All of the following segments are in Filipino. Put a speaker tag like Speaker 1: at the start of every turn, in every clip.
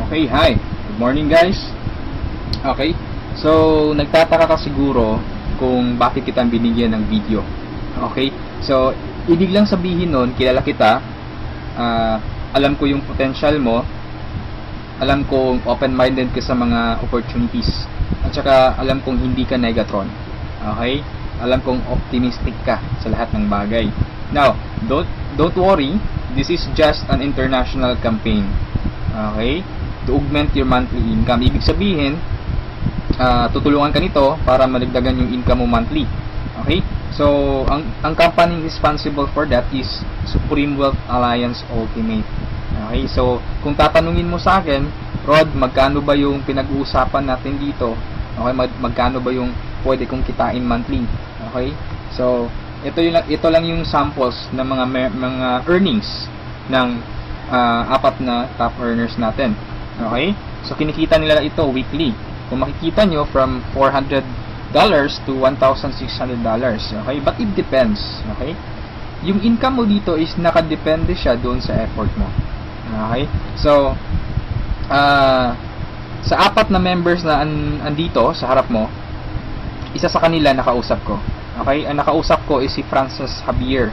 Speaker 1: Okay, hi. Good morning guys. Okay, so nagtataka ka siguro kung bakit kita binigyan ng video. Okay, so ibig lang sabihin nun, kilala kita, alam ko yung potential mo, alam kong open-minded ka sa mga opportunities, at saka alam kong hindi ka negatron. Okay, alam kong optimistic ka sa lahat ng bagay. Now, don't worry, this is just an international campaign. Okay, to augment your monthly income. Ibig sabihin, tutulungan ka nito para madagdagan yung income mo monthly. Okay, so ang company responsible for that is Supreme Wealth Alliance Ultimate. Okay, so kung tatanungin mo sa akin, Rod, magkano ba yung pinag-uusapan natin dito? Okay, magkano ba yung pwede kong kitain monthly? Okay, so ito lang yung samples ng mga earnings ng apat na top earners natin. Okay, so kinikita nila ito weekly. Kung makikita nyo, from $400 to $1,600. Okay, but it depends. Okay, yung income mo dito is nakadepende siya doon sa effort mo. Okay, so sa apat na members na andito sa harap mo, isa sa kanila nakausap ko. Okay, ang nakausap ko is si Francis Javier.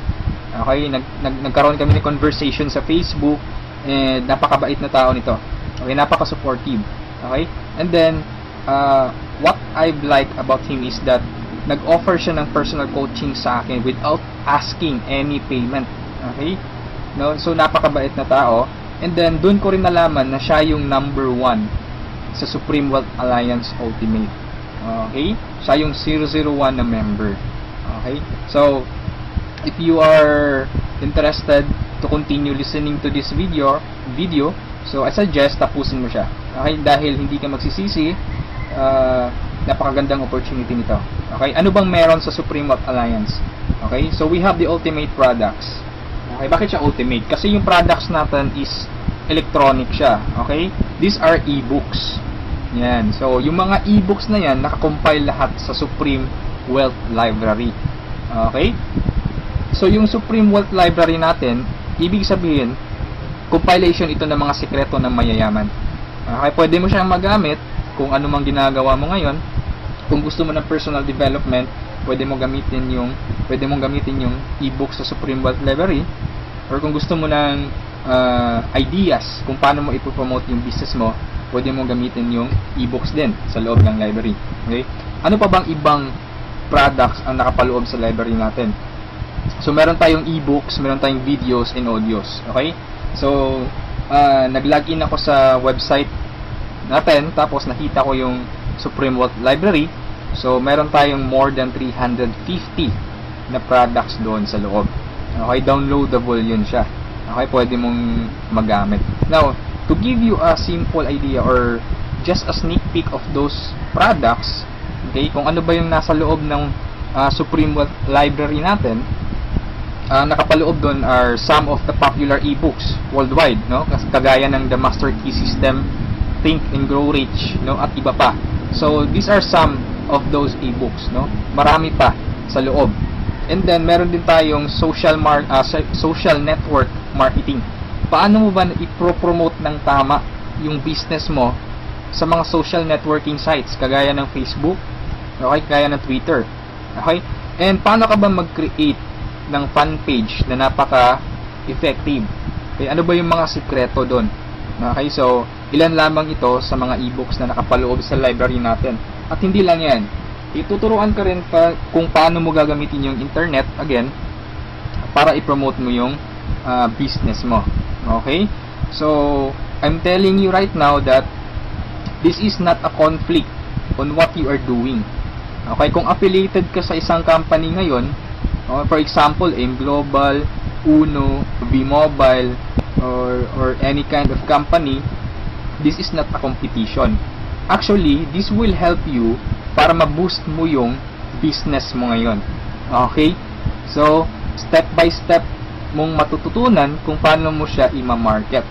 Speaker 1: Okay, nagkaroon kami ng conversation sa Facebook, and napakabait na tao nito. Okay, napaka-supportive. Okay, and then what I like about him is that nag-offer siya ng personal coaching sa akin without asking any payment. Okay, no, so napakabait na tao. And then doon ko rin nalaman na siya yung number 1 sa Supreme Wealth Alliance Ultimate. Okay, siya yung 001 na member. Okay, so if you are interested to continue listening to this video, so I suggest tapusin mo siya. Okay, dahil hindi ka magsisisi, napakagandang opportunity nito. Okay, ano bang meron sa Supreme Wealth Alliance? Okay, so we have the ultimate products. Okay, bakit siya ultimate? Kasi yung products natin is electronic siya. Okay, these are e-books. Yan, so yung mga e-books na yan, nakakompile lahat sa Supreme Wealth Library. Okay, so yung Supreme Wealth Library natin, ibig sabihin, compilation ito ng mga sikreto ng mayayaman. Okay, pwede mo siyang magamit kung ano mang ginagawa mo ngayon. Kung gusto mo ng personal development, pwede mong gamitin yung e-book sa Supreme Wealth Library. Or kung gusto mo ng ideas kung paano mo ipopromote yung business mo, pwede mong gamitin yung e-books din sa loob ng library. Okay, ano pa bang ibang products ang nakapaloob sa library natin? So meron tayong e-books, meron tayong videos and audios. Okay, so nag-login ako sa website natin, tapos nakita ko yung Supreme Wealth Library. So meron tayong more than 350 na products doon sa loob. Okay, downloadable yun siya. Okay, pwede mong magamit. Now, to give you a simple idea or just a sneak peek of those products, okay, kung ano ba yung nasa loob ng Supreme Wealth Library natin, nakapaloob doon are some of the popular e-books worldwide, no? Kagaya ng The Master Key System, Think and Grow Rich, no? At iba pa. So these are some of those e-books, no? Marami pa sa loob. And then meron din tayong social network marketing. Paano mo ba i-promote ng tama yung business mo sa mga social networking sites kagaya ng Facebook, okay, kagaya ng Twitter, okay? And paano ka ba mag-create ng fan page na napaka-effective? Okay, ano ba yung mga sikreto doon? Okay, so ilan lamang ito sa mga e-books na nakapaloob sa library natin. At hindi lang yan, ituturuan ka rin pa kung paano mo gagamitin yung internet, again, para i-promote mo yung business mo. Okay, so I'm telling you right now that this is not a conflict on what you are doing. Okay, kung affiliated ka sa isang company ngayon, for example, AIM Global, Uno, B-Mobile, or any kind of company, this is not a competition. Actually, this will help you para ma-boost mo yung business mo ngayon. Okay? So, step by step mong matututunan kung paano mo siya i-market.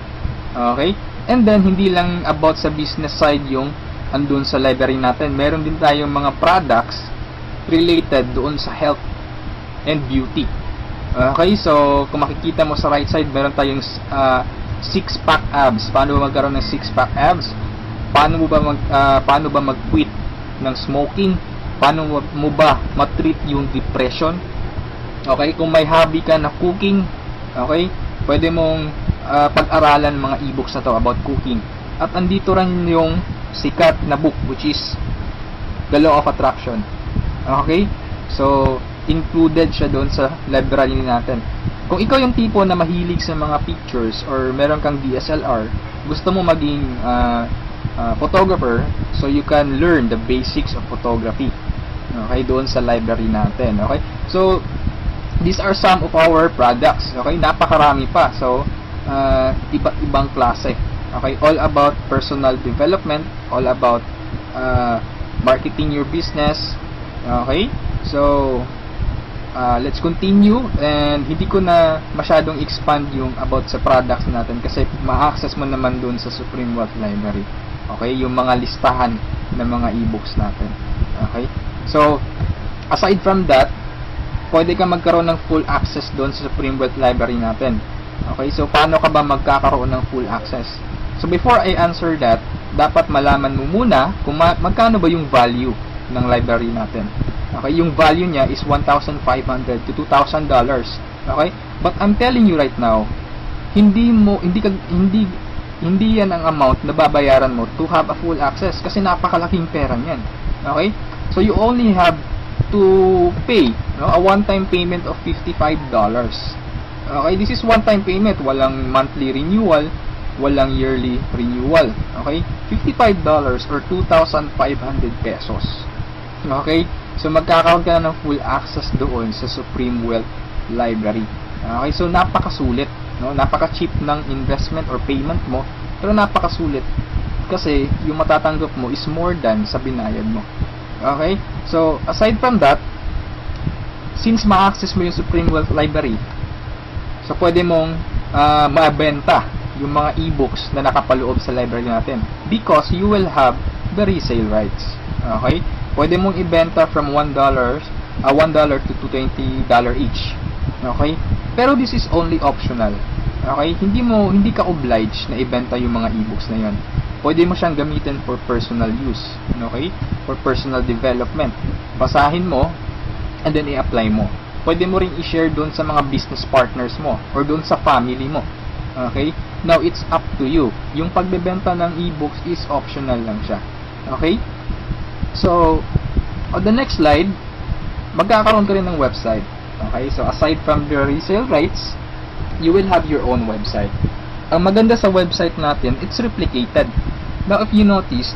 Speaker 1: Okay? And then, hindi lang about sa business side yung andun sa library natin. Meron din tayong mga products related doon sa health and beauty. Okay, so kung makikita mo sa right side, meron tayong six-pack abs. Paano ba magkaroon ng six-pack abs? Paano ba mag-quit ng smoking? Paano mo ba matreat yung depression? Okay, kung may hobby ka na cooking, okay, pwede mong pag-aralan mga e-books na to about cooking. At andito rin yung sikat na book, which is The Law of Attraction. Okay, so included siya doon sa library natin. Kung ikaw yung tipo na mahilig sa mga pictures or meron kang DSLR, gusto mo maging photographer, so you can learn the basics of photography. Okay, doon sa library natin. Okay, so these are some of our products. Okay, napakarami pa. So iba't ibang klase. Okay, all about personal development, all about marketing your business. Okay, so let's continue, and hindi ko na masyadong expand yung about sa products natin kasi ma-access mo naman dun sa Supreme Wealth Library. Okay, yung mga listahan ng mga e-books natin. Okay, so aside from that, pwede ka magkaroon ng full access doon sa Supreme Wealth Library natin. Okay, so paano ka ba magkakaroon ng full access? So before I answer that, dapat malaman mo muna kung magkano ba yung value ng library natin. Okay, yung value niya is $1,500 to $2,000. Okay? But I'm telling you right now, hindi yan ang amount na babayaran mo to have a full access kasi napakalaking pera niyan. Okay? So you only have to pay, no, a one-time payment of $55. Okay, this is one-time payment, walang monthly renewal, walang yearly renewal. Okay? $55 or 2,500 pesos. Okay? So magkakaroon ka na ng full access doon sa Supreme Wealth Library. Okay? So napakasulit, no? Napaka-cheap ng investment or payment mo, pero napakasulit kasi yung matatanggap mo is more than sa binayad mo. Okay? So aside from that, since ma-access mo yung Supreme Wealth Library, so pwede mong mabenta yung mga e-books na nakapaloob sa library natin because you will have the resale rights. Okay? Pwede mong ibenta from $1 to $20 each. Okay? Pero this is only optional. Okay? Hindi ka obliged na ibenta yung mga e-books na yon. Pwede mo siyang gamitin for personal use. Okay? For personal development. Basahin mo and then i-apply mo. Pwede mo ring i-share doon sa mga business partners mo or doon sa family mo. Okay? Now, it's up to you. Yung pagbebenta ng e-books is optional lang siya. Okay? So, on the next slide, magkakaroon ka rin ng website. Okay? So, aside from the resale rights, you will have your own website. Ang maganda sa website natin, it's replicated. Now, if you notice,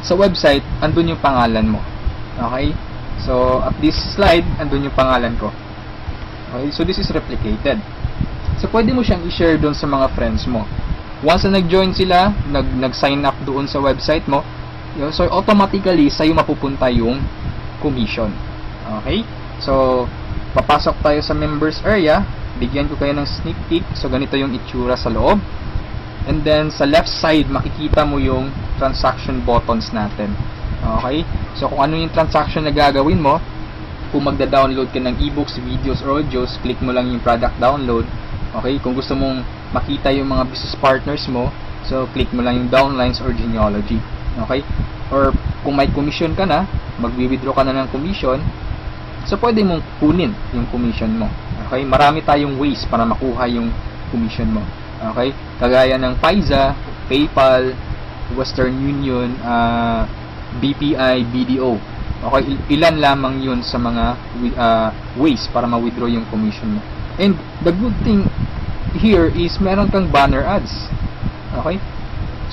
Speaker 1: sa website, andun yung pangalan mo. Okay? So, at this slide, andun yung pangalan ko. Okay? So, this is replicated. So, pwede mo siyang i-share doon sa mga friends mo. Once na nag-join sila, nag-sign up doon sa website mo, so automatically, sa'yo mapupunta yung commission. Okay? So, papasok tayo sa members area. Bigyan ko kayo ng sneak peek. So, ganito yung itsura sa loob. And then, sa left side, makikita mo yung transaction buttons natin. Okay? So, kung ano yung transaction na gagawin mo, kung magda-download ka ng ebooks, videos, or audios, click mo lang yung product download. Okay? Kung gusto mong makita yung mga business partners mo, so, click mo lang yung downlines or genealogy. Okay? Or, kung may commission ka na, mag-withdraw ka na ng commission, so, pwede mong kunin yung commission mo. Okay? Marami tayong ways para makuha yung commission mo. Okay? Kagaya ng Payza, PayPal, Western Union, BPI, BDO. Okay? Ilan lamang yun sa mga ways para ma-withdraw yung commission mo. And, the good thing here is meron kang banner ads. Okay?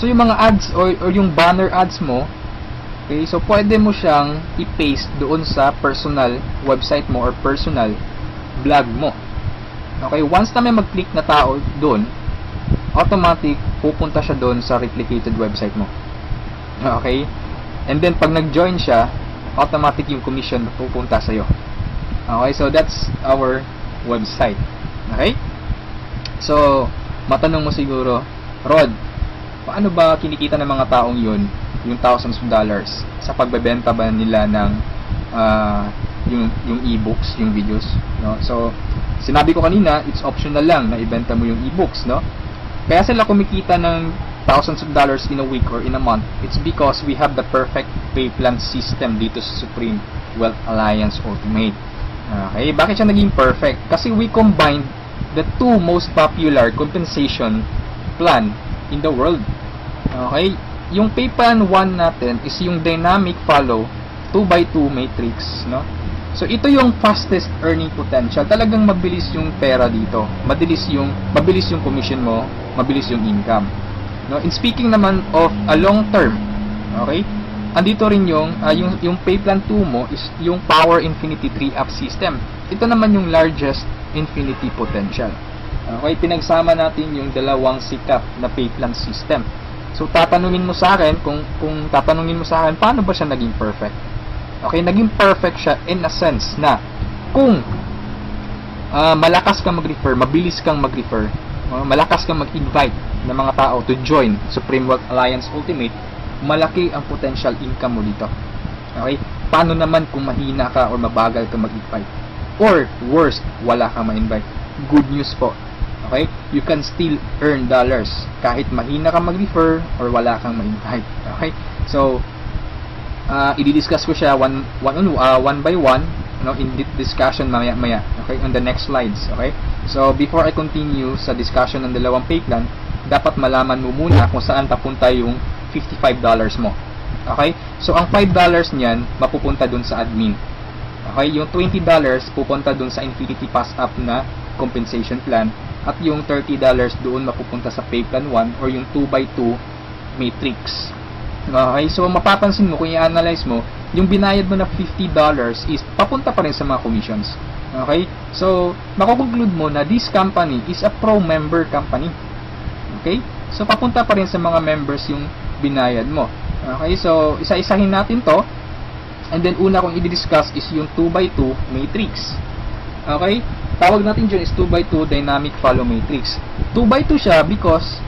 Speaker 1: So, yung mga ads or yung banner ads mo, okay, so pwede mo siyang i-paste doon sa personal website mo or personal blog mo. Okay, once na may mag-click na tao doon, automatic pupunta siya doon sa replicated website mo. Okay? And then pag nag-join siya, automatic yung commission pupunta sa iyo. Okay, so that's our website. Okay? So, matanong mo siguro, Rod, paano ba kinikita ng mga taong yun yung thousands of dollars sa pagbebenta ba nila ng yung e-books, yung videos, no? So, sinabi ko kanina, it's optional lang na ibenta mo yung e-books, no? Kaya sila kumikita ng thousands of dollars in a week or in a month. It's because we have the perfect pay plan system dito sa Supreme Wealth Alliance Ultimate. Okay, bakit siya naging perfect? Kasi we combined the two most popular compensation plan in the world. Okay, yung pay plan 1 natin is yung dynamic follow 2x2 matrix, no? So ito yung fastest earning potential. Talagang mabilis yung pera dito. Mabilis yung commission mo, mabilis yung income. No, in speaking naman of a long term, okay? Andito rin yung pay plan 2 mo is yung Power Infinity 3-up system. Ito naman yung largest infinity potential. Okay, pinagsama natin yung dalawang sikat na pay plan system. So tatanungin mo sa akin kung tatanungin mo sa akin paano ba siya naging perfect? Okay, naging perfect siya in a sense na kung malakas kang mag-refer, mabilis kang mag-refer, malakas kang mag-invite ng mga tao to join Supreme Wealth Alliance Ultimate, malaki ang potential income mo dito. Okay? Paano naman kung mahina ka or mabagal ka mag-invite? Or worst, wala kang ma-invite? Good news po. Okay? You can still earn dollars kahit mahina ka mag-refer or wala kang ma-invite. Okay? So, i-discuss ko siya one by one, no, in discussion maya-maya, okay, on the next slides. Okay, so before I continue sa discussion ng dalawang pay plan, dapat malaman mo muna kung saan papunta yung $55 mo. Okay, so ang $5 niyan mapupunta dun sa admin. Okay, yung $20 pupunta dun sa Infinity Pass Up na compensation plan, at yung $30 doon mapupunta sa pay plan 1 or yung 2x2 matrix. Okay, so mapapansin mo kung i-analyze mo, yung binayad mo na $50 is papunta pa rin sa mga commissions. Okay, so makukonclude mo na this company is a pro-member company. Okay, so papunta pa rin sa mga members yung binayad mo. Okay, so isa-isahin natin to, and then una kong i-discuss is yung 2x2 matrix. Okay, tawag natin dyan is 2x2 dynamic follow matrix. 2x2 siya because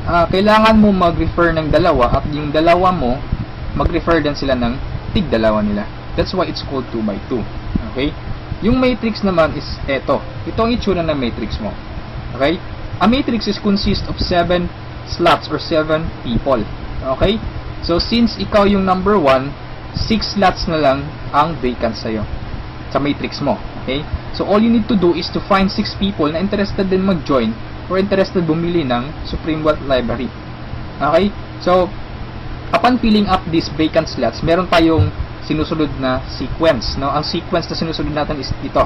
Speaker 1: kailangan mo mag-refer ng dalawa at yung dalawa mo mag-refer din sila ng tig-dalawa nila. That's why it's called 2x2. Okay? Yung matrix naman is eto. Ito ang itsura ng matrix mo. Okay? A matrix is consist of 7 slots or 7 people. Okay? So since ikaw yung number 1, 6 slots na lang ang vacant sa'yo sa matrix mo. Okay? So all you need to do is to find 6 people na interested din mag-join or interested bumili ng Supreme Wealth Library. Okay? So, upon filling up these vacant slots, meron tayong sinusunod na sequence. No? Ang sequence na sinusunod natin is ito.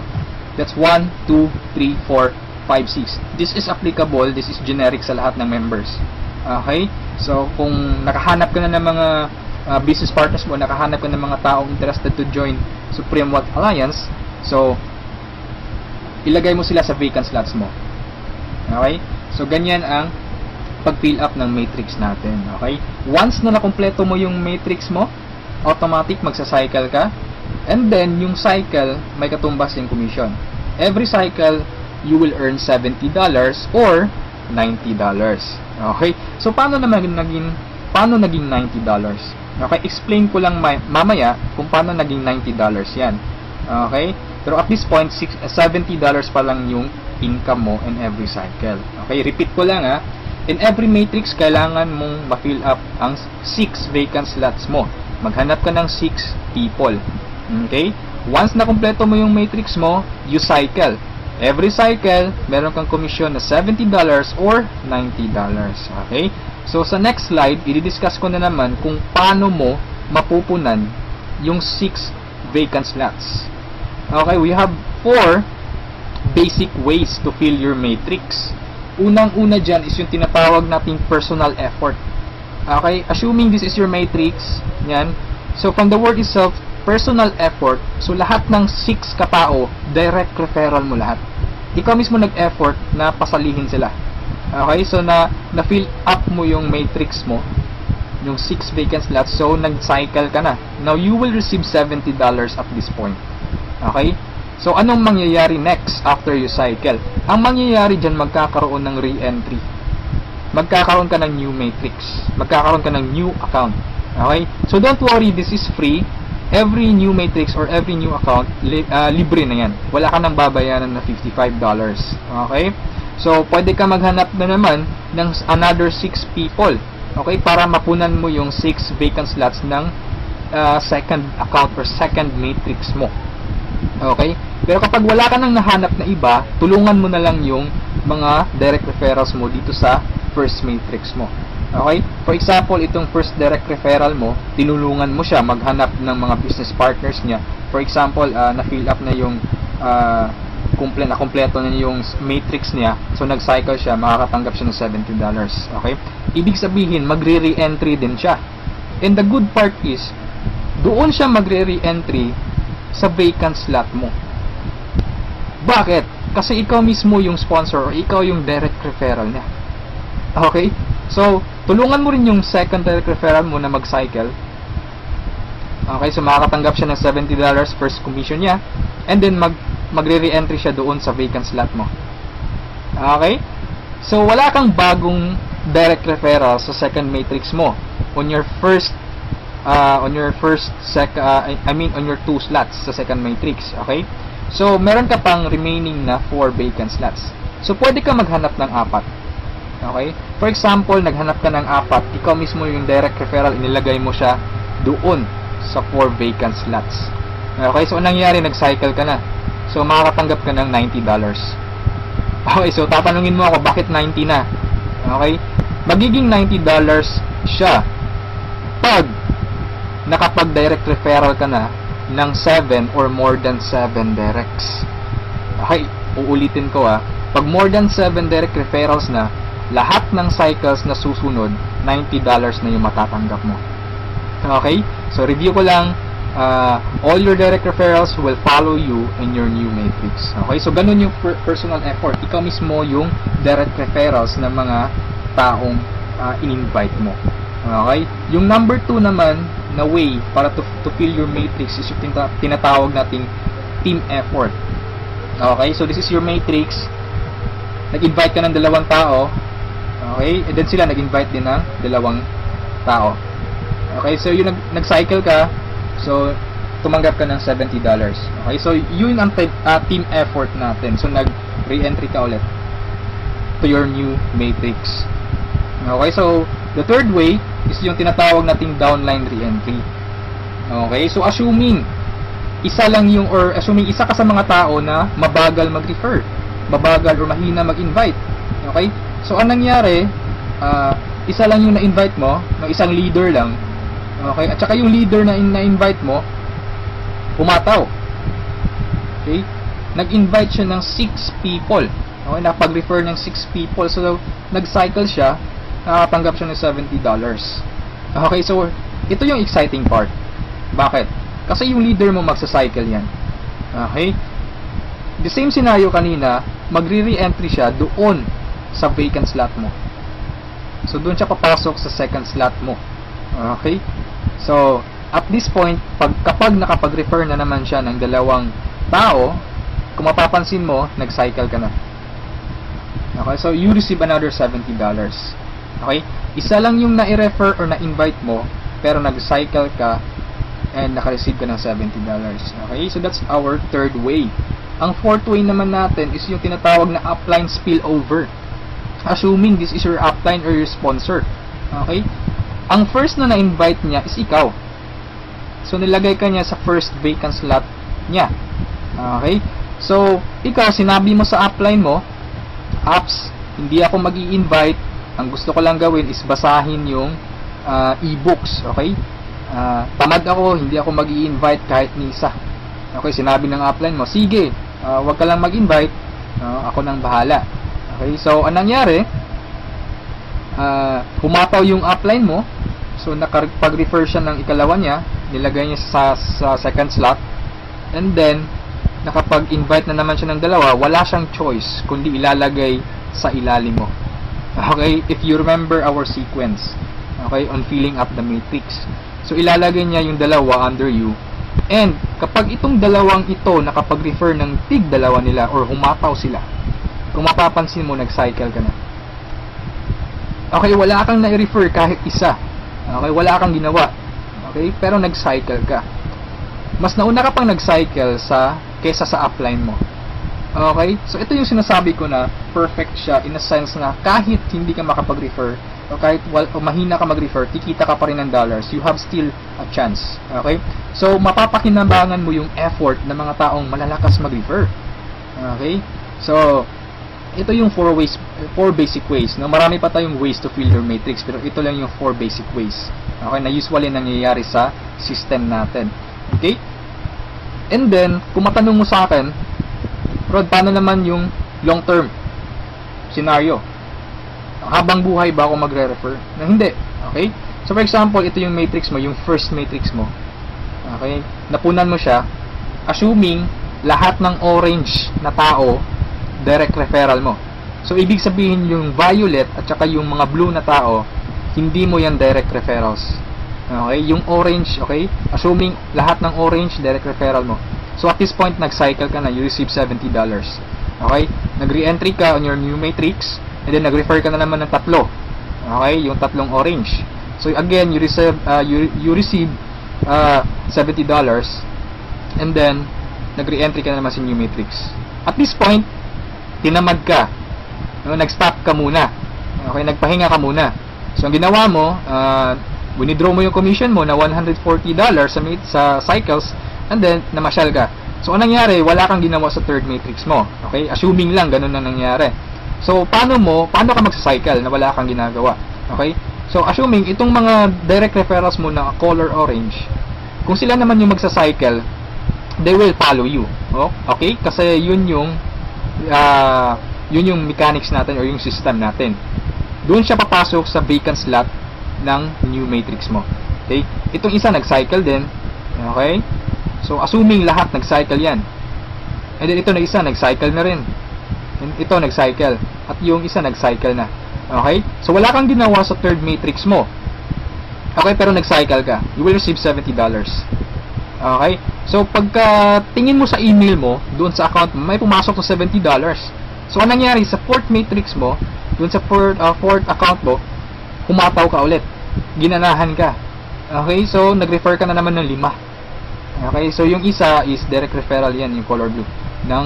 Speaker 1: That's 1, 2, 3, 4, 5, 6. This is applicable, this is generic sa lahat ng members. Okay? So, kung nakahanap ka na ng mga business partners mo, nakahanap ka ng mga taong interested to join Supreme Wealth Alliance, so, ilagay mo sila sa vacant slots mo. Okay? So, ganyan ang pag-fill up ng matrix natin. Okay? Once na nakompleto mo yung matrix mo, automatic magsa-cycle ka. And then, yung cycle, may katumbas yung commission. Every cycle, you will earn $70 or $90. Okay? So, paano naging $90? Okay? Explain ko lang mamaya kung paano naging $90 yan. Okay? Pero at this point, $70 pa lang yung income mo in every cycle. Okay, repeat ko lang ha. In every matrix, kailangan mong ma-fill up ang 6 vacant slots mo. Maghanap ka ng 6 people. Okay? Once na kumpleto mo yung matrix mo, you cycle. Every cycle, meron kang commission na $70 or $90. Okay? So, sa next slide, i-discuss ko na naman kung paano mo mapupunan yung 6 vacant slots. Okay, we have 4 basic ways to fill your matrix. Unang-una dyan is yung tinatawag nating personal effort. Okay, assuming this is your matrix, yan. So, from the word itself, personal effort, so lahat ng 6 katao, direct referral mo lahat. Ikaw mismo nag-effort na pasalihin sila. Okay, so na-fill up mo yung matrix mo, yung 6 vacant slots, so nag-cycle ka na. Now, you will receive $70 at this point. Okay? So, anong mangyayari next after you cycle? Ang mangyayari dyan, magkakaroon ng re-entry. Magkakaroon ka ng new matrix. Magkakaroon ka ng new account. Okay? So, don't worry, this is free. Every new matrix or every new account, libre na yan. Wala ka nang babayaran na $55. Okay? So, pwede ka maghanap na naman ng another 6 people. Okay? Para mapunan mo yung 6 vacant slots ng second account or second matrix mo. Okay? Pero kapag wala ka nang nahanap na iba, tulungan mo na lang yung mga direct referrals mo dito sa first matrix mo. Okay? For example, itong first direct referral mo, tinulungan mo siya maghanap ng mga business partners niya. For example, na-fill up na yung kompleto na yung matrix niya. So, nag-cycle siya, makakatanggap siya ng $70. Okay? Ibig sabihin, magre-re-entry din siya. And the good part is, doon siya magre-re-entry sa vacant slot mo. Bakit? Kasi ikaw mismo yung sponsor or ikaw yung direct referral niya. Okay? So, tulungan mo rin yung second direct referral mo na mag-cycle. Okay, so makakatanggap siya ng $70 first commission niya. And then, magre-re-entry siya doon sa vacant slot mo. Okay? So, wala kang bagong direct referral sa second matrix mo. On your two slots sa second matrix. Okay? So, meron ka pang remaining na 4 vacant slots. So, pwede ka maghanap ng 4. Okay? For example, naghanap ka ng 4, ikaw mismo yung direct referral, inilagay mo siya doon sa 4 vacant slots. Okay? So, anong nangyari? Nag-cycle ka na. So, makakatanggap ka ng $90. Okay? So, tatanungin mo ako, bakit 90 na? Okay? Magiging $90 siya pag nakapag-direct referral ka na ng 7 or more than 7 directs. Okay? Uulitin ko pag more than 7 direct referrals na, lahat ng cycles na susunod, $90 na yung matatanggap mo. Okay? So, review ko lang. All your direct referrals will follow you in your new matrix. Okay? So, ganun yung personal effort. Ikaw mismo yung direct referrals ng mga taong in-invite mo. Okay? Yung number 2 naman na way para to fill your matrix is yung tinatawag nating team effort. Okay? So, this is your matrix. Nag-invite ka ng 2 tao. Okay? And then sila nag-invite din ng 2 tao. Okay? So, yung nag-cycle ka, so, tumanggap ka ng $70. Okay? So, yun ang team effort natin. So, nag-re-entry ka ulit to your new matrix. Okay? So, the third way is yung tinatawag nating downline re-entry. Okay? So, assuming isa ka sa mga tao na mabagal mag-refer, mabagal or mahina mag-invite. Okay? So, anong nangyari, isa lang yung na-invite mo, ng isang leader lang. Okay? At saka yung leader na na-invite mo, pumataw. Okay? Nag-invite siya ng 6 people. Okay? Napag-refer ng 6 people. So, nag-cycle siya, nakatanggap siya ng $70. Okay? So, ito yung exciting part. Bakit? Kasi yung leader mo magsa-cycle yan. Okay? The same scenario kanina, magre-re-entry siya doon sa vacant slot mo. So, doon siya papasok sa second slot mo. Okay? So, at this point, kapag nakapag-refer na naman siya ng 2 tao, kung mapapansin mo, nag-cycle ka na. Okay? So, you receive another $70. Okay? Isa lang yung na-refer or na-invite mo, pero nag-cycle ka and naka-receive ka ng $70. Okay? So, that's our third way. Ang fourth way naman natin is yung tinatawag na upline spillover. Assuming this is your upline or your sponsor. Okay? Ang first na na-invite niya is ikaw. So, nilagay ka niya sa first vacant slot niya. Okay? So, ikaw, sinabi mo sa upline mo, apps, hindi ako mag-i-invite. Ang gusto ko lang gawin is basahin yung e-books. Okay? Tamad ako, hindi ako mag-i-invite kahit ni isa. Okay? Sinabi ng upline mo, sige, wag ka lang mag-invite. Ako nang bahala. Okay, so anong nangyari? Humataw yung upline mo. So nakapag-refer siya ng ikalawa niya, nilagay niya sa second slot. And then nakapag-invite na naman siya ng 2, wala siyang choice kundi ilalagay sa ilalim mo. Okay, if you remember our sequence, okay, on filling up the matrix. So ilalagay niya yung 2 under you. And kapag itong 2 ito nakapag-refer ng tig 2 nila or humataw sila, kung mapapansin mo, nag-cycle ka na. Okay, wala kang na-refer kahit isa. Okay, wala kang ginawa. Okay, pero nag-cycle ka. Mas nauna ka pang nag-cycle kesa sa upline mo. Okay? So, ito yung sinasabi ko na perfect siya in a sense na kahit hindi ka makapag-refer o kahit mahina ka mag-refer, kikita ka pa rin ng dollars. You have still a chance. Okay? So, mapapakinabangan mo yung effort ng mga taong malalakas mag-refer. Okay? So, ito yung 4 basic ways. No? Marami pa tayong ways to fill your matrix, pero ito lang yung 4 basic ways. Okay? Na usually nangyayari sa system natin. Okay? And then, kung matanong mo sa akin, Rod, paano naman yung long-term scenario? Habang buhay ba ako magre-refer? Na hindi. Okay? So, for example, ito yung matrix mo, yung first matrix mo. Okay? Napunan mo siya, assuming lahat ng orange na tao, direct referral mo. So, ibig sabihin yung violet at saka yung mga blue na tao, hindi mo yan direct referrals. Okay? Yung orange, okay? Assuming lahat ng orange, direct referral mo. So, at this point, nag-cycle ka na, you receive $70. Okay? Nag-re-entry ka on your new matrix, and then nag-refer ka na naman ng tatlo. Okay? Yung tatlong orange. So, again, you receive $70, and then, nag-re-entry ka na naman sa new matrix. At this point, tinamad ka. No? Nag-stop ka muna. Okay? Nagpahinga ka muna. So, ang ginawa mo, winidraw mo yung commission mo na $140 sa cycles, and then, namasyal ka. So, anong nangyari? Wala kang ginawa sa third matrix mo. Okay? Assuming lang, ganun na nangyari. So, paano ka magsa-cycle na wala kang ginagawa? Okay? So, assuming, itong mga direct referrals mo na color orange, kung sila naman yung magsa-cycle, they will follow you. Oh? Okay? Kasi yun yung mechanics natin or yung system natin. Doon siya papasok sa vacant slot ng new matrix mo. Okay? Itong isa nag-cycle din. Okay? So, assuming lahat nag-cycle yan. And then, ito na isa, nag-cycle na rin. And ito, nag-cycle. At yung isa, nag-cycle na. Okay? So, wala kang ginawa sa third matrix mo. Okay? Pero nag-cycle ka. You will receive $70. Okay? So, pagka tingin mo sa email mo, doon sa account mo, may pumasok to $70. So, anong nangyari? Sa fourth matrix mo, doon sa fourth account mo, humataw ka ulit. Ginanahan ka. Okay? So, nag-refer ka na naman ng 5. Okay, so yung isa is direct referral yan, yung color blue, ng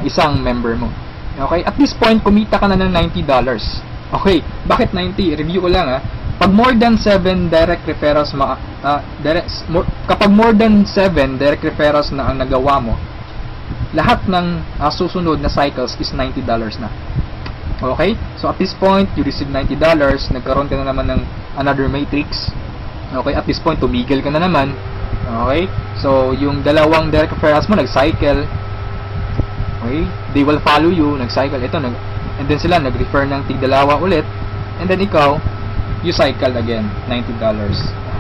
Speaker 1: isang member mo. Okay, at this point, kumita ka na ng $90. Okay, bakit 90? Review ko lang ha. Pag more than 7 direct referrals, kapag more than 7 direct referrals na ang nagawa mo, lahat ng susunod na cycles is $90 na. Okay, so at this point, you receive $90, nagkaroon ka na naman ng another matrix. Okay, at this point, tumigil ka na naman. Okay? So, yung dalawang direct referrals mo, nag-cycle. Okay? They will follow you, nag-cycle. Ito, and then sila, nag-refer ng tig-dalawa ulit. And then ikaw, you cycle again, $90.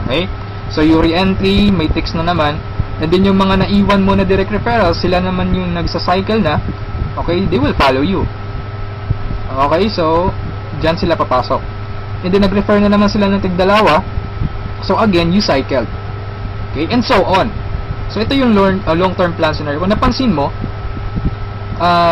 Speaker 1: Okay? So, yung re-entry, matrix na naman. And then yung mga naiwan mo na direct referrals, sila naman yung nagsa-cycle na. Okay? They will follow you. Okay? So, dyan sila papasok. And then, nag-refer na naman sila ng tig-dalawa. So, again, you cycled. Okay, and so on. So, ito yung long-term plan scenario. Kung napansin mo,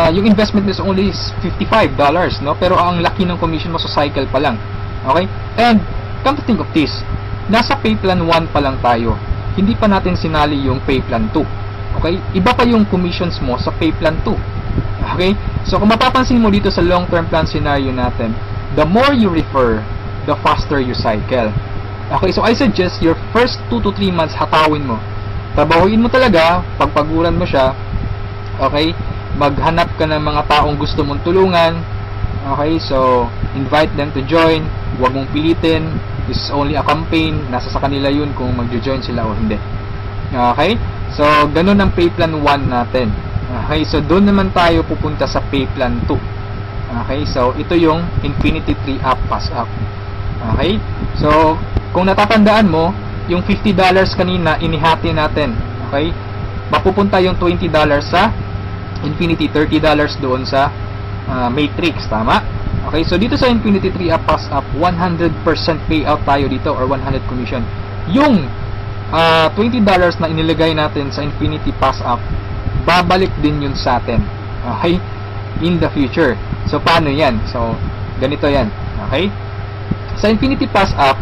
Speaker 1: yung investment is only $55, no? Pero ang laki ng commission mo sa cycle pa lang. Okay? And, come to think of this, nasa pay plan 1 pa lang tayo. Hindi pa natin sinali yung pay plan 2. Okay? Iba pa yung commissions mo sa pay plan 2. Okay? So, kung mapapansin mo dito sa long-term plan scenario natin, the more you refer, the faster you cycle. Okay, so I suggest your first 2 to 3 months hatawin mo. Trabahuin mo talaga, pagpaguran mo siya. Okay, maghanap ka ng mga taong gusto mong tulungan. Okay, so invite them to join. Huwag mong pilitin. This is only a campaign. Nasa sa kanila yun kung mag-join sila o hindi. Okay, so ganun ang pay plan 1 natin. Okay, so doon naman tayo pupunta sa pay plan 2. Okay, so ito yung Infinity 3 Up Pass Up. Okay, so kung natatandaan mo, yung $50 kanina, inihati natin. Okay? Mapupunta yung $20 sa Infinity, $30 doon sa Matrix. Tama? Okay? So, dito sa Infinity 3 Up Pass Up, 100% payout tayo dito or 100 commission. Yung $20 na inilagay natin sa Infinity Pass Up, babalik din yun sa atin. Okay? In the future. So, paano yan? So, ganito yan. Okay? Sa Infinity Pass Up,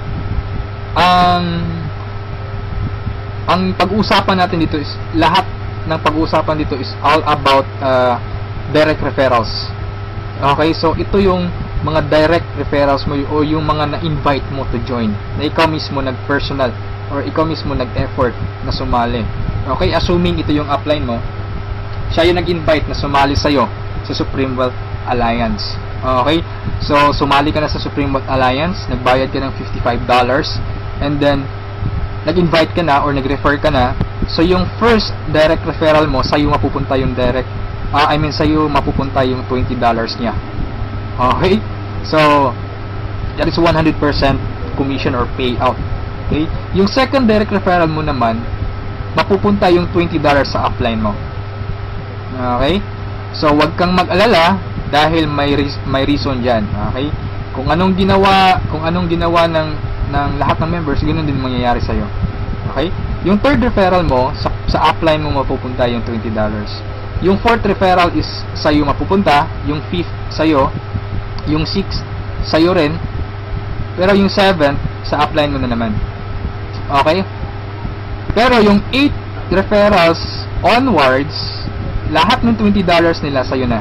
Speaker 1: ang pag-uusapan natin dito is lahat ng pag-uusapan dito is all about direct referrals. Okay, so ito yung mga direct referrals mo o yung mga na-invite mo to join, na ikaw mismo nag-personal or ikaw mismo nag-effort na sumali. Okay, assuming ito yung upline mo, siya yung nag-invite na sumali sa'yo sa Supreme Wealth Alliance. Okay, so sumali ka na sa Supreme Wealth Alliance, nagbayad ka ng $55, and then nag-invite ka na or nag-refer ka na. So yung first direct referral mo, sa'yo mapupunta yung sa'yo mapupunta yung $20 niya. Okay? So, that is 100% commission or payout. Okay? Yung second direct referral mo naman, mapupunta yung $20 sa upline mo. Okay? So, wag kang mag-alala dahil may reason dyan. Okay? Kung anong ginawa ng lahat ng members, ganoon din mangyayari sa'yo. Okay? Yung third referral mo, sa upline mo mapupunta yung $20. Yung fourth referral is sa'yo mapupunta, yung fifth sa'yo, yung sixth sa'yo rin, pero yung seventh sa upline mo na naman. Okay? Pero yung 8 referrals onwards, lahat ng $20 nila sa'yo na.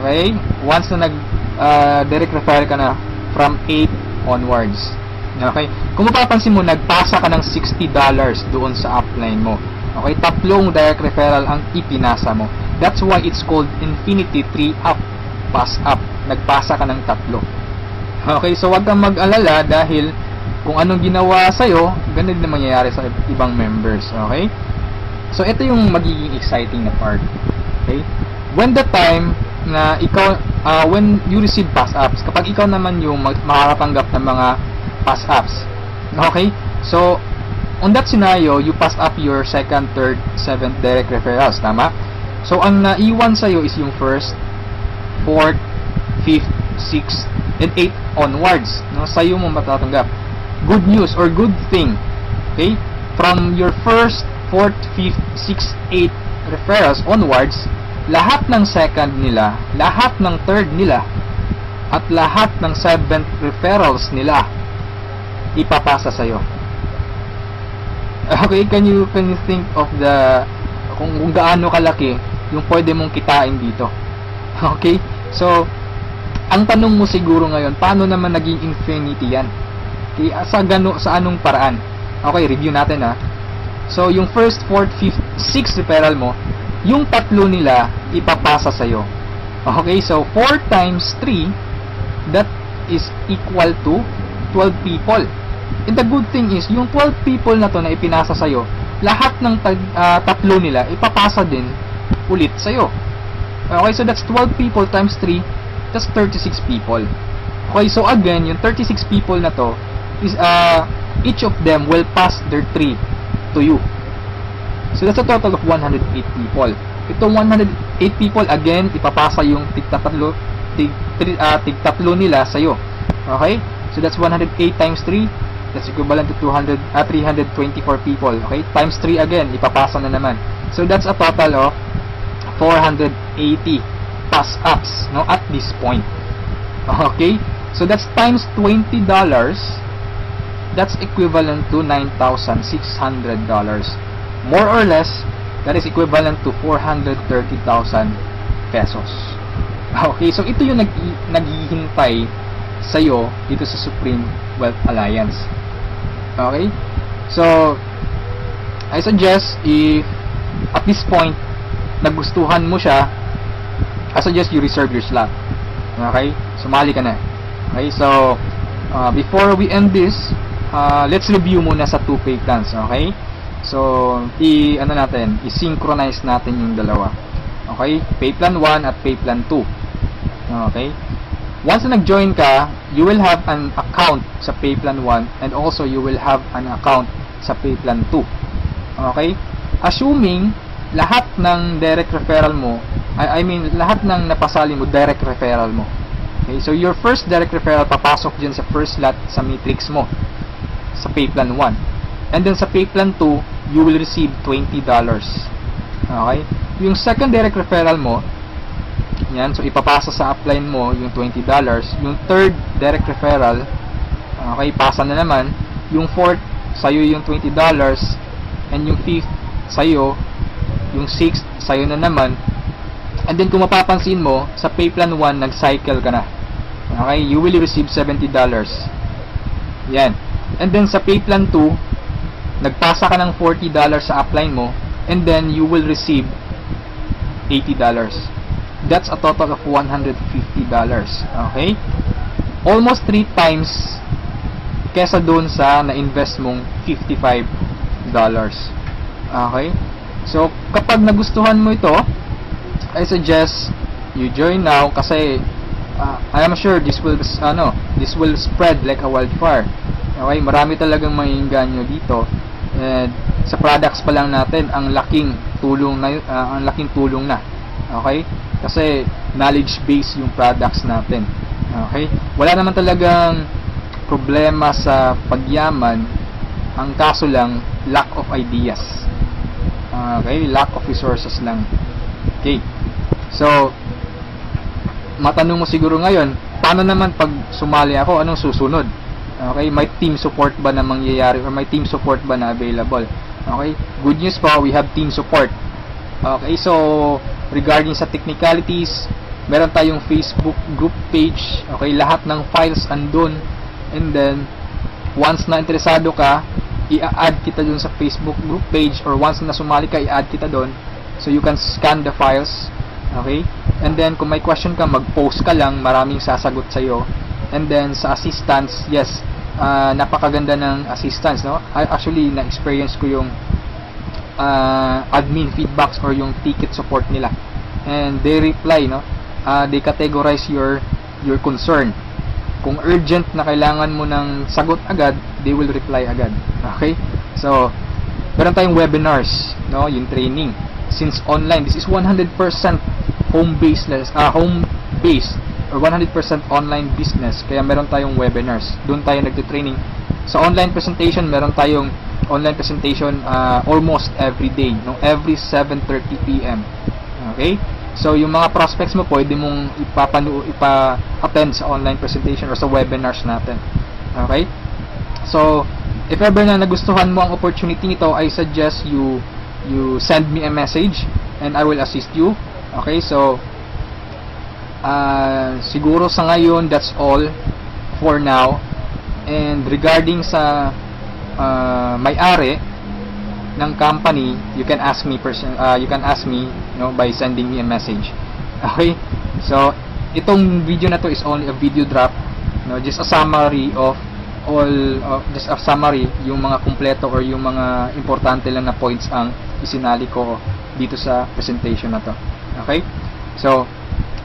Speaker 1: Okay? Once na direct referral ka na from 8 onwards. Okay? Kung mapapansin mo, nagpasa ka ng $60 doon sa upline mo. Okay, tatlong direct referral ang ipinasa mo. That's why it's called Infinity 3 up, pass up. Nagpasa ka ng tatlo. Okay, so wag kang mag-alala dahil kung anong ginawa sa'yo, ganun din mangyayari sa ibang members. Okay? So, ito yung magiging exciting na part. Okay? When the time na ikaw, when you receive pass ups, kapag ikaw naman yung makakatanggap ng mga pass ups. Okay? So, on that scenario, you pass up your second, third, seventh direct referrals, tama? So, ang naiwan sa'yo is yung first, fourth, fifth, sixth, and eighth onwards. No? Sa'yo mo matatanggap. Good news or good thing. Okay? From your first, fourth, fifth, sixth, eighth referrals onwards, lahat ng second nila, lahat ng third nila, at lahat ng seventh referrals nila, ipapasa sa'yo. Okay, can you think of kung gaano kalaki yung pwede mong kitain dito? Okay? So, ang tanong mo siguro ngayon, paano naman naging infinity yan? Okay, sa anong paraan? Okay, review natin ha. So, yung first, fourth, fifth, sixth referral mo, yung tatlo nila ipapasa sa'yo. Okay, so 4 times 3, that is equal to 12 people. And the good thing is, yung 12 people na to na ipinasa sa'yo, lahat ng tatlo nila, ipapasa din ulit sa'yo. Okay, so that's 12 people times 3, that's 36 people. Okay, so again, yung 36 people na to, is, each of them will pass their 3 to you. So that's a total of 108 people. Itong 108 people, again, ipapasa yung tig-tatlo nila sa'yo. Okay, so that's 108 times 3, that's equivalent to 324 people. Okay, times 3 again, ipapasa na naman. So that's a total of 480 pass ups, no, at this point. Okay, so that's times $20, that's equivalent to $9,600. More or less, that is equivalent to 430,000 pesos. Okay, so ito yung naghihintay sa'yo dito sa Supreme Wealth Alliance. Okay, so I suggest, if at this point nagustuhan mo siya, I suggest you reserve your slot. Okay, sumali ka na. Okay, so before we end this, let's review muna sa 2 pay plans. Okay, so i-synchronize natin yung dalawa. Okay, pay plan 1 at pay plan 2. Okay, once na nag-join ka, you will have an account sa pay plan 1 and also you will have an account sa pay plan 2. Okay, assuming lahat ng direct referral mo, lahat ng napasali mo, direct referral mo. Okay, so your first direct referral papasok dyan sa first lot sa matrix mo sa pay plan 1, and then sa pay plan 2 you will receive $20. Okay, yung second direct referral mo, yan, so ipapasa sa upline mo yung $20. Yung third direct referral, okay, pasa na naman. Yung fourth, sa'yo yung $20, and yung fifth, sa'yo. Yung sixth, sa'yo na naman. And then kung mapapansin mo, sa pay plan 1, nag-cycle ka na. Okay? You will receive $70. Yan. And then sa pay plan 2, nagpasa ka ng $40 sa upline mo, and then you will receive $80. That's a total of $150. Okay? Almost 3 times kesa doon sa na-invest mong $55. Okay? So, kapag nagustuhan mo ito, I suggest you join now kasi I am sure this will spread like a wildfire. Okay? Marami talagang maiinganyo dito. And sa products pa lang natin, ang laking tulong na. Okay? Kasi knowledge base yung products natin. Okay? Wala naman talagang problema sa pagyaman. Ang kaso lang, lack of ideas. Okay? Lack of resources lang. Okay? So, matanong mo siguro ngayon, paano naman pag sumali ako, anong susunod? Okay? May team support ba na mangyayari or may team support ba na available? Okay? Good news po, we have team support. Okay? So, regarding sa technicalities, meron tayong Facebook group page. Okay? Lahat ng files andun. And then, once na interesado ka, i-add kita dun sa Facebook group page, or once na sumali ka, i-add kita dun. So, you can scan the files. Okay? And then, kung may question ka, mag-post ka lang. Maraming sasagot sa'yo. And then, sa assistance, yes, napakaganda ng assistance, no? Actually, na-experience ko yung admin feedbacks or yung ticket support nila. And they reply, no? They categorize your concern. Kung urgent na kailangan mo ng sagot agad, they will reply agad. Okay? So, meron tayong webinars, no? Yung training. Since online, this is 100% home-based or 100% online business. Kaya meron tayong webinars. Doon tayo nagte-training. Sa online presentation, meron tayong online presentation almost every day, no? Every 7:30 PM. Okay? So, yung mga prospects mo, pwede mong ipa-attend sa online presentation or sa webinars natin. Okay? So, if ever na nagustuhan mo ang opportunity nito, I suggest you send me a message and I will assist you. Okay? So, siguro sa ngayon, that's all for now. And regarding sa may-ari ng company, you can ask me by sending me a message. Okay? So, itong video na to is only a video drop, no? Just a summary of yung mga kumpleto or yung mga importante lang na points ang isinali ko dito sa presentation na to. Okay? So,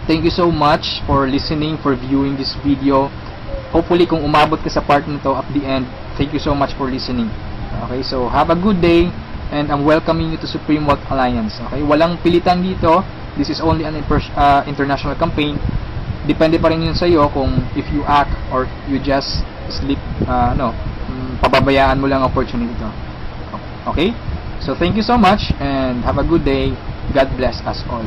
Speaker 1: thank you so much for listening, for viewing this video. Hopefully, kung umabot ka sa part nito at the end, thank you so much for listening. Okay, so have a good day, and I'm welcoming you to Supreme Wealth Alliance. Okay, walang pilitan dito. This is only an international campaign. Depende pa rin yun sa iyo kung if you act or you just sleep, pababayaan mo lang opportunity to. Okay, so thank you so much and have a good day. God bless us all.